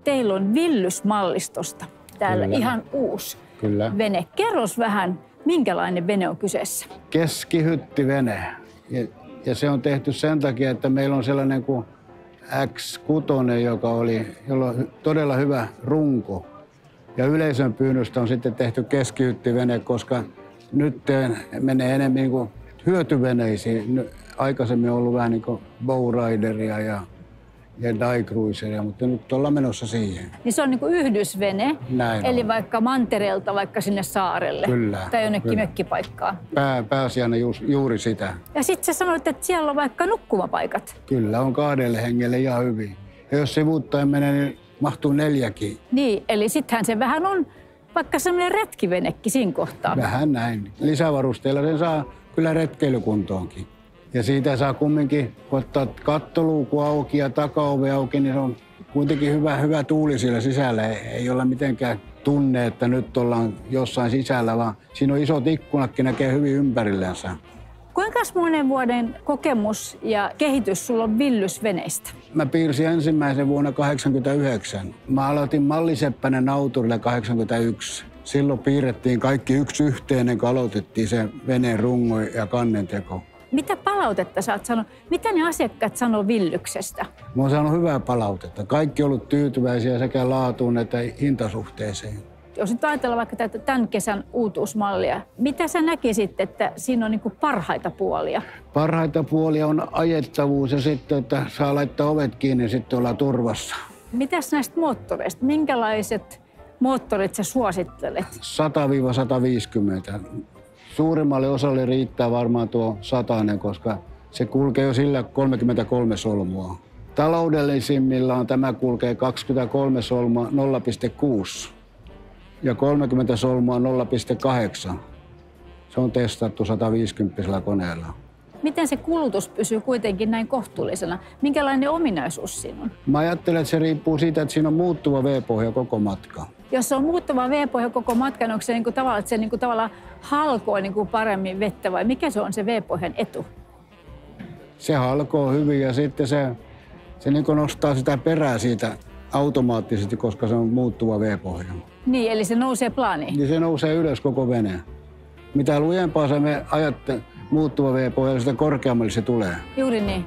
teillä on Villys-mallistosta täällä Kyllä. ihan uusi vene. Kerros vähän, minkälainen vene on kyseessä? Keskihyttivene. Ja se on tehty sen takia, että meillä on sellainen kuin X6, jolla on todella hyvä runko. Ja yleisön pyynnöstä on sitten tehty keskihyttivene, koska nyt menee enemmän niin kuin hyötyveneisiin. Aikaisemmin on ollut vähän niin kuin bowrideria ja diecruiseria, mutta nyt ollaan menossa siihen. Niin se on niin kuin yhdysvene, Näin eli on. vaikka mantereelta vaikka sinne saarelle Kyllä, tai jonnekin kyllä. mökkipaikkaan. Pääasiana juuri sitä. Ja sitten sä sanoit, että siellä on vaikka nukkumapaikat. Kyllä, on 2 hengelle ihan hyvin. Ja jos sivuuttaen menee, niin mahtuu 4. Niin, eli sittenhän se vähän on vaikka semmoinen retkivenekin siinä kohtaa. Vähän näin. Lisävarusteilla sen saa kyllä retkeilykuntoonkin. Ja siitä saa kumminkin ottaa kattoluuku auki ja takaove auki, niin se on kuitenkin hyvä tuuli siellä sisällä. Ei olla mitenkään tunne, että nyt ollaan jossain sisällä, vaan siinä on isot ikkunatkin, näkee hyvin ympärillensä. Kuinka monen vuoden kokemus ja kehitys sulla on Villys-veneistä? Mä piirsin ensimmäisen vuonna 1989. Mä aloitin malliseppänen nauturilla 1981. Silloin piirrettiin kaikki yksi yhteen, kun aloitettiin se veneen rungo ja kannenteko. Mitä palautetta sä oot sanonut? Mitä ne asiakkaat sanoo Villyksestä? Mä oon saanut hyvää palautetta. Kaikki on ollut tyytyväisiä sekä laatuun että hintasuhteeseen. Jos nyt ajatellaan vaikka tätä tämän kesän uutuusmallia, mitä sä näkisit, että siinä on niin kuin parhaita puolia? Parhaita puolia on ajettavuus ja sitten, että saa laittaa ovet kiinni ja sitten ollaan turvassa. Mitäs näistä moottoreista? Minkälaiset moottorit sä suosittelet? 100-150. Suurimmalle osalle riittää varmaan tuo 100, koska se kulkee jo sillä 33 solmua. Taloudellisimmillaan tämä kulkee 23 solmua 0,6 ja 30 solmua 0,8. Se on testattu 150 koneella. Miten se kulutus pysyy kuitenkin näin kohtuullisena? Minkälainen ominaisuus siinä on? Mä ajattelen, että se riippuu siitä, että siinä on muuttuva V-pohja koko matka. Jos se on muuttuva V-pohja koko matkan, onko se niin kuin tavallaan, että se niin kuin tavallaan halkoo niin kuin paremmin vettä vai mikä se on se V-pohjan etu? Se halkoo hyvin ja sitten se niin kuin nostaa sitä perää siitä automaattisesti, koska se on muuttuva V-pohja. Niin, eli se nousee plaaniin? Niin se nousee ylös koko vene. Mitä lujempaa se me ajatte muuttuva V-pohja, sitä korkeammalle se tulee. Juuri niin.